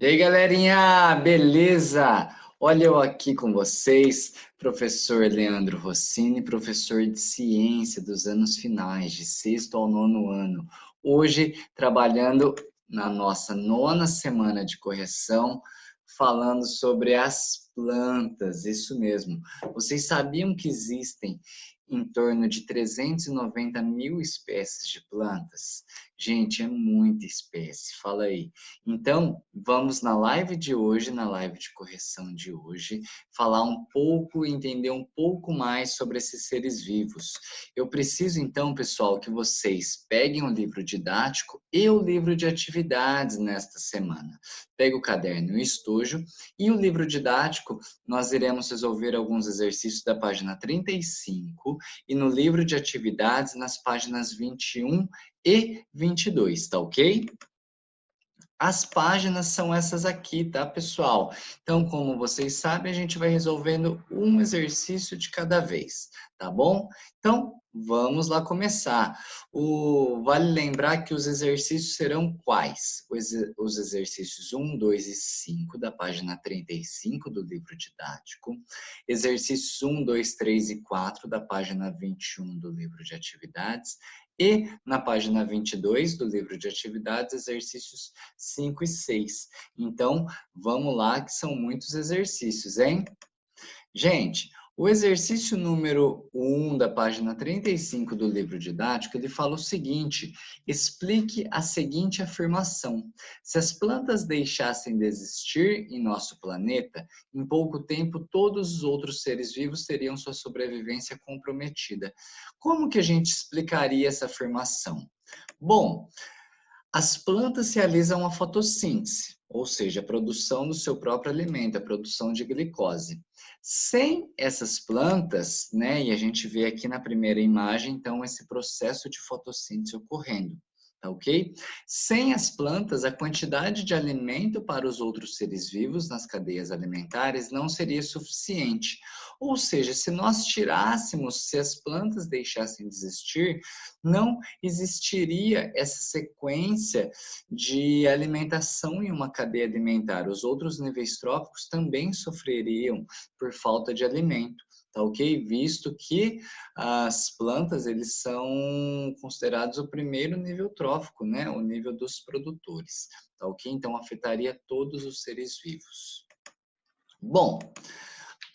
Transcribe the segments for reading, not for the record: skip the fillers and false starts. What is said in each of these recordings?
E aí, galerinha, beleza? Olha eu aqui com vocês, professor Leandro Rossini, professor de ciência dos anos finais, de sexto ao nono ano. Hoje, trabalhando na nossa nona semana de correção, falando sobre as plantas, isso mesmo. Vocês sabiam que existem em torno de 390 mil espécies de plantas? Gente, é muita espécie, fala aí. Então, vamos na live de hoje, na live de correção de hoje, falar um pouco, entender um pouco mais sobre esses seres vivos. Eu preciso então, pessoal, que vocês peguem o livro didático e o livro de atividades nesta semana. Pega o caderno e o estojo e o livro didático, nós iremos resolver alguns exercícios da página 35 e no livro de atividades nas páginas 21 e 22, tá ok? As páginas são essas aqui, tá, pessoal? Então, como vocês sabem, a gente vai resolvendo um exercício de cada vez, tá bom? Então, vamos lá começar. Vale lembrar que os exercícios serão quais? Os exercícios 1, 2 e 5 da página 35 do livro didático. Exercícios 1, 2, 3 e 4 da página 21 do livro de atividades. E na página 22 do livro de atividades, exercícios 5 e 6. Então, vamos lá, que são muitos exercícios, hein? Gente, o exercício número 1 da página 35 do livro didático, ele fala o seguinte: explique a seguinte afirmação. Se as plantas deixassem de existir em nosso planeta, em pouco tempo todos os outros seres vivos teriam sua sobrevivência comprometida. Como que a gente explicaria essa afirmação? Bom, as plantas realizam a fotossíntese, ou seja, a produção do seu próprio alimento, a produção de glicose. Sem essas plantas, né, e a gente vê aqui na primeira imagem, então, esse processo de fotossíntese ocorrendo, tá ok? Sem as plantas, a quantidade de alimento para os outros seres vivos nas cadeias alimentares não seria suficiente. Ou seja, se nós tirássemos, se as plantas deixassem de existir, não existiria essa sequência de alimentação em uma cadeia alimentar. Os outros níveis tróficos também sofreriam por falta de alimento, tá ok? Visto que as plantas, eles são considerados o primeiro nível trófico, né? O nível dos produtores, tá ok? Então, afetaria todos os seres vivos. Bom,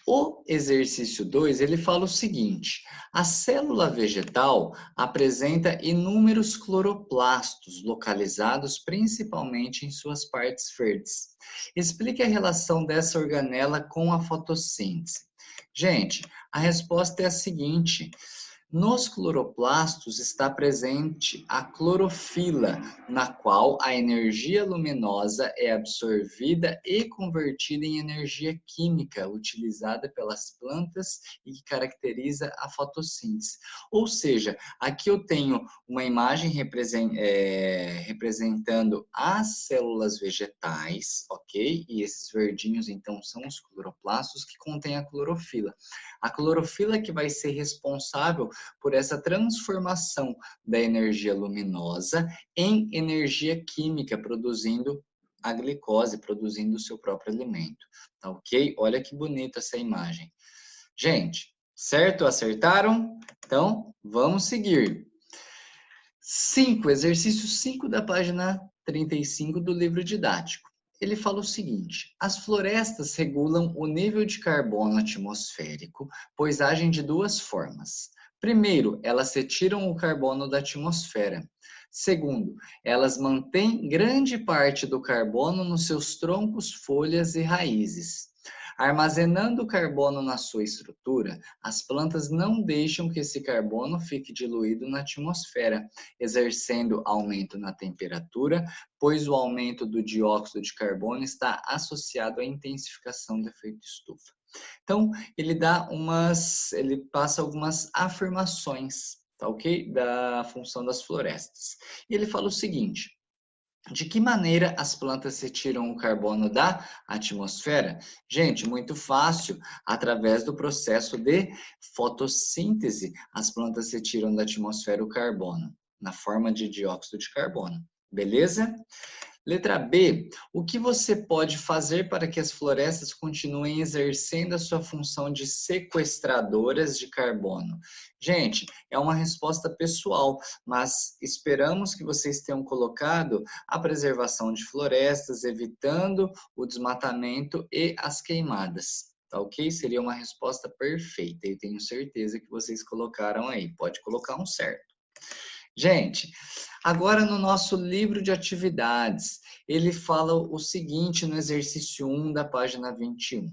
o exercício 2, ele fala o seguinte: a célula vegetal apresenta inúmeros cloroplastos localizados principalmente em suas partes verdes. Explique a relação dessa organela com a fotossíntese. Gente, a resposta é a seguinte: nos cloroplastos está presente a clorofila, na qual a energia luminosa é absorvida e convertida em energia química utilizada pelas plantas e que caracteriza a fotossíntese. Ou seja, aqui eu tenho uma imagem representando as células vegetais, ok? E esses verdinhos, então, são os cloroplastos que contêm a clorofila. A clorofila que vai ser responsável por essa transformação da energia luminosa em energia química, produzindo a glicose, produzindo o seu próprio alimento. Tá ok? Olha que bonita essa imagem. Gente, certo? Acertaram? Então, vamos seguir. 5, exercício 5 da página 35 do livro didático. Ele fala o seguinte: as florestas regulam o nível de carbono atmosférico, pois agem de duas formas. Primeiro, elas retiram o carbono da atmosfera. Segundo, elas mantêm grande parte do carbono nos seus troncos, folhas e raízes. Armazenando o carbono na sua estrutura, as plantas não deixam que esse carbono fique diluído na atmosfera, exercendo aumento na temperatura, pois o aumento do dióxido de carbono está associado à intensificação do efeito estufa. Então, ele passa algumas afirmações, tá ok? Da função das florestas. E ele fala o seguinte: de que maneira as plantas retiram o carbono da atmosfera? Gente, muito fácil, através do processo de fotossíntese, as plantas retiram da atmosfera o carbono, na forma de dióxido de carbono. Beleza? Letra B, o que você pode fazer para que as florestas continuem exercendo a sua função de sequestradoras de carbono? Gente, é uma resposta pessoal, mas esperamos que vocês tenham colocado a preservação de florestas, evitando o desmatamento e as queimadas. Tá ok? Seria uma resposta perfeita. Eu tenho certeza que vocês colocaram aí. Pode colocar um certo. Gente, agora no nosso livro de atividades, ele fala o seguinte no exercício 1 da página 21.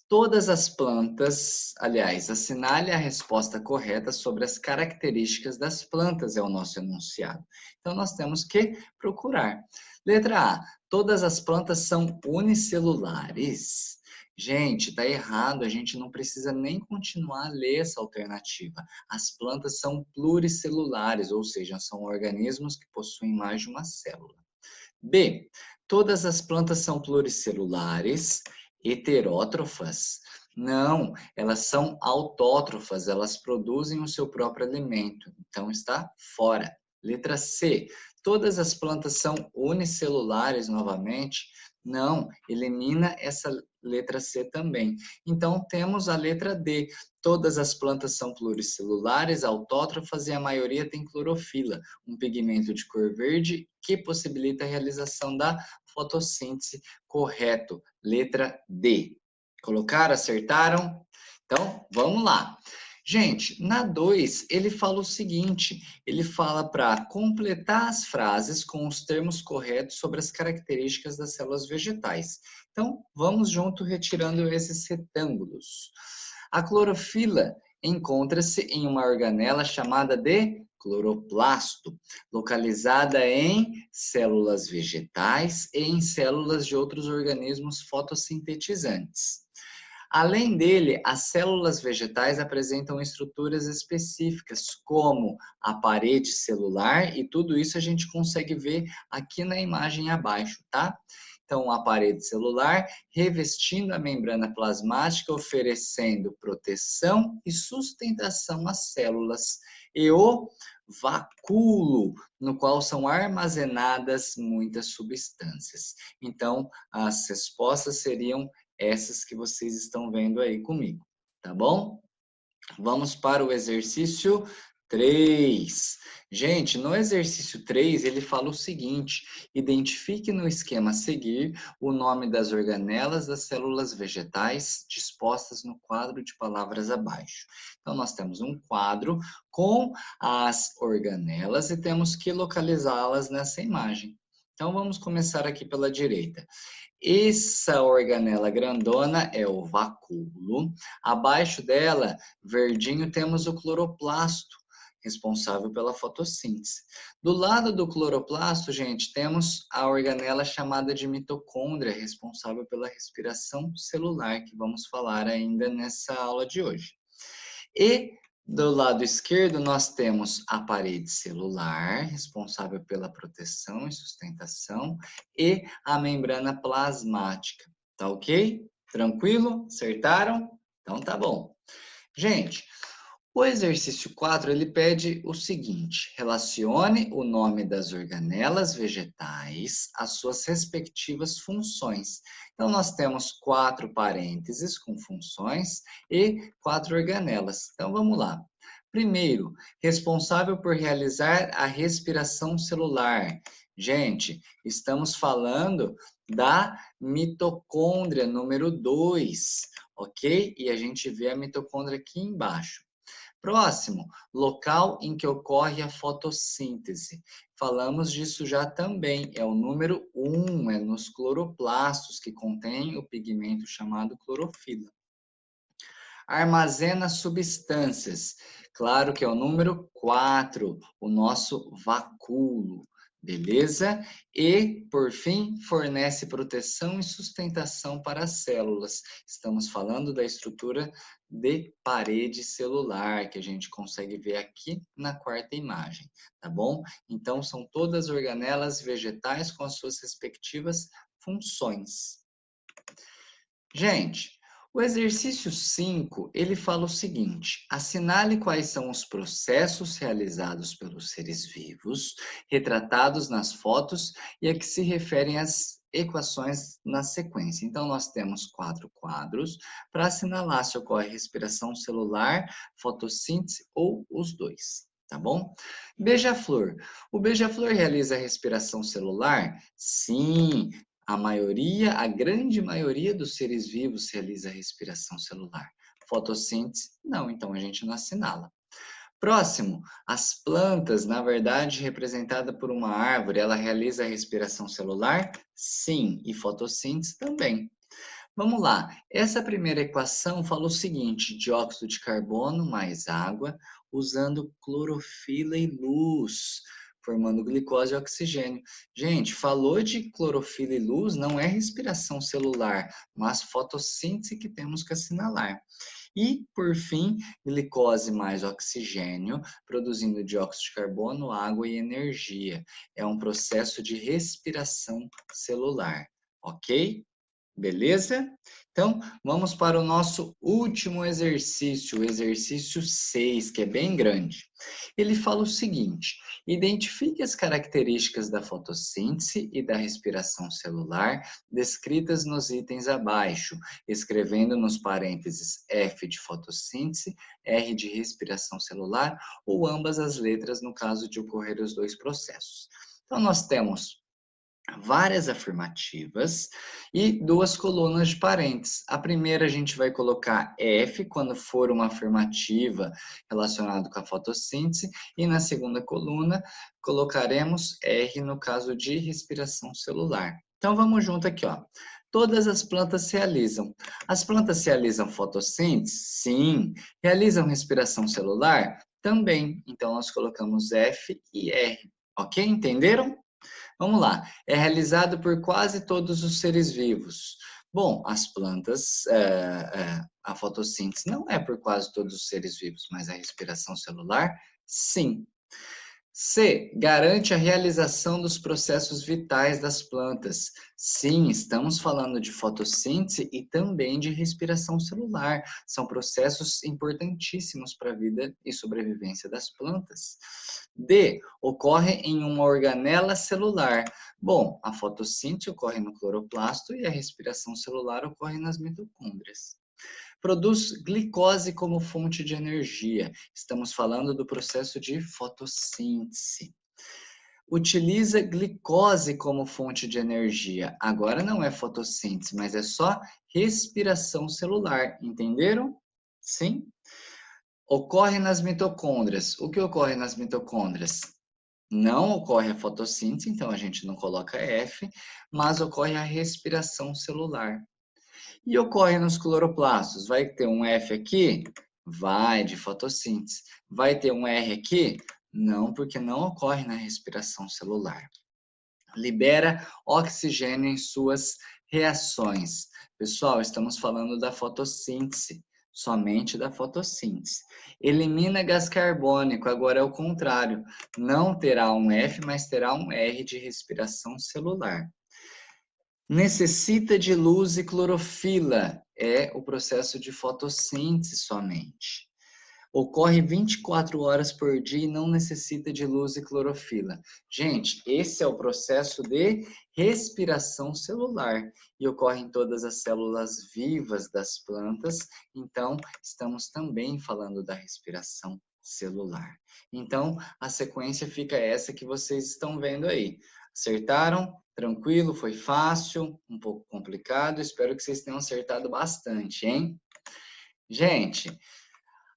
Todas as plantas, aliás, assinale a resposta correta sobre as características das plantas, é o nosso enunciado. Então, nós temos que procurar. Letra A, todas as plantas são unicelulares. Gente, está errado, a gente não precisa nem continuar a ler essa alternativa. As plantas são pluricelulares, ou seja, são organismos que possuem mais de uma célula. B, todas as plantas são pluricelulares, heterótrofas? Não, elas são autótrofas, elas produzem o seu próprio alimento, então está fora. Letra C, todas as plantas são unicelulares novamente? Não, elimina essa letra C também. Então temos a letra D, todas as plantas são pluricelulares, autótrofas e a maioria tem clorofila, um pigmento de cor verde que possibilita a realização da fotossíntese. Correto, letra D. Colocaram? Acertaram? Então, vamos lá. Gente, na 2, ele fala o seguinte, ele fala para completar as frases com os termos corretos sobre as características das células vegetais. Então, vamos junto retirando esses retângulos. A clorofila encontra-se em uma organela chamada de cloroplasto, localizada em células vegetais e em células de outros organismos fotossintetizantes. Além dele, as células vegetais apresentam estruturas específicas, como a parede celular, e tudo isso a gente consegue ver aqui na imagem abaixo, tá? Então, a parede celular revestindo a membrana plasmática, oferecendo proteção e sustentação às células. E o vacúolo, no qual são armazenadas muitas substâncias. Então, as respostas seriam essas que vocês estão vendo aí comigo, tá bom? Vamos para o exercício 3. Gente, no exercício 3, ele fala o seguinte: identifique no esquema a seguir o nome das organelas das células vegetais dispostas no quadro de palavras abaixo. Então, nós temos um quadro com as organelas e temos que localizá-las nessa imagem. Então, vamos começar aqui pela direita. Essa organela grandona é o vacúolo. Abaixo dela, verdinho, temos o cloroplasto, responsável pela fotossíntese. Do lado do cloroplasto, gente, temos a organela chamada de mitocôndria, responsável pela respiração celular, que vamos falar ainda nessa aula de hoje. E do lado esquerdo, nós temos a parede celular, responsável pela proteção e sustentação, e a membrana plasmática. Tá ok? Tranquilo? Acertaram? Então tá bom. Gente, o exercício 4, ele pede o seguinte: relacione o nome das organelas vegetais às suas respectivas funções. Então, nós temos 4 parênteses com funções e 4 organelas. Então, vamos lá. Primeiro, responsável por realizar a respiração celular. Gente, estamos falando da mitocôndria número 2, ok? E a gente vê a mitocôndria aqui embaixo. Próximo, local em que ocorre a fotossíntese. Falamos disso já também, é o número 1, é nos cloroplastos, que contém o pigmento chamado clorofila. Armazena substâncias, claro que é o número 4, o nosso vacúolo. Beleza? E, por fim, fornece proteção e sustentação para as células. Estamos falando da estrutura de parede celular, que a gente consegue ver aqui na quarta imagem, tá bom? Então, são todas organelas vegetais com as suas respectivas funções. Gente, O exercício 5, ele fala o seguinte: assinale quais são os processos realizados pelos seres vivos, retratados nas fotos e a que se referem às equações na sequência. Então, nós temos 4 quadros para assinalar se ocorre respiração celular, fotossíntese ou os dois. Tá bom? Beija-flor. O beija-flor realiza a respiração celular? Sim, a grande maioria dos seres vivos realiza respiração celular. Fotossíntese, não, então a gente não assinala. Próximo, as plantas, na verdade, representada por uma árvore, ela realiza a respiração celular? Sim, e fotossíntese também. Vamos lá, essa primeira equação fala o seguinte: dióxido de carbono mais água, usando clorofila e luz, formando glicose e oxigênio. Gente, falou de clorofila e luz, não é respiração celular, mas fotossíntese que temos que assinalar. E, por fim, glicose mais oxigênio, produzindo dióxido de carbono, água e energia. É um processo de respiração celular, ok? Beleza? Então, vamos para o nosso último exercício, o exercício 6, que é bem grande. Ele fala o seguinte: identifique as características da fotossíntese e da respiração celular descritas nos itens abaixo, escrevendo nos parênteses F de fotossíntese, R de respiração celular ou ambas as letras no caso de ocorrer os dois processos. Então, nós temos várias afirmativas e duas colunas de parênteses. A primeira a gente vai colocar F quando for uma afirmativa relacionada com a fotossíntese e na segunda coluna colocaremos R no caso de respiração celular. Então vamos junto aqui, ó. Todas as plantas realizam. As plantas realizam fotossíntese? Sim. Realizam respiração celular? Também. Então nós colocamos F e R. Ok? Entenderam? Vamos lá. É realizado por quase todos os seres vivos. Bom, as plantas, a fotossíntese não é por quase todos os seres vivos, mas a respiração celular, sim. C. Garante a realização dos processos vitais das plantas. Sim, estamos falando de fotossíntese e também de respiração celular. São processos importantíssimos para a vida e sobrevivência das plantas. D. Ocorre em uma organela celular. Bom, a fotossíntese ocorre no cloroplasto e a respiração celular ocorre nas mitocôndrias. Produz glicose como fonte de energia. Estamos falando do processo de fotossíntese. Utiliza glicose como fonte de energia. Agora não é fotossíntese, mas é só respiração celular. Entenderam? Sim? Ocorre nas mitocôndrias. O que ocorre nas mitocôndrias? Não ocorre a fotossíntese, então a gente não coloca F, mas ocorre a respiração celular. E ocorre nos cloroplastos. Vai ter um F aqui? Vai, de fotossíntese. Vai ter um R aqui? Não, porque não ocorre na respiração celular. Libera oxigênio em suas reações. Pessoal, estamos falando da fotossíntese, somente da fotossíntese. Elimina gás carbônico, agora é o contrário. Não terá um F, mas terá um R de respiração celular. Necessita de luz e clorofila, é o processo de fotossíntese somente. Ocorre 24 horas por dia e não necessita de luz e clorofila. Gente, esse é o processo de respiração celular e ocorre em todas as células vivas das plantas, então estamos também falando da respiração celular. Então, a sequência fica essa que vocês estão vendo aí. Acertaram? Tranquilo? Foi fácil? Um pouco complicado? Espero que vocês tenham acertado bastante, hein? Gente,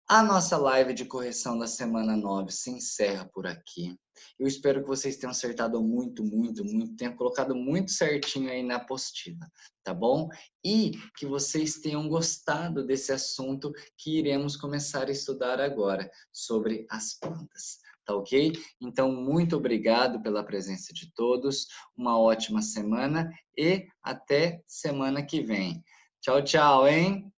a nossa live de correção da semana 9 se encerra por aqui. Eu espero que vocês tenham acertado muito, tenham colocado muito certinho aí na apostila, tá bom? E que vocês tenham gostado desse assunto que iremos começar a estudar agora, sobre as plantas, tá ok? Então, muito obrigado pela presença de todos, uma ótima semana e até semana que vem. Tchau, tchau, hein?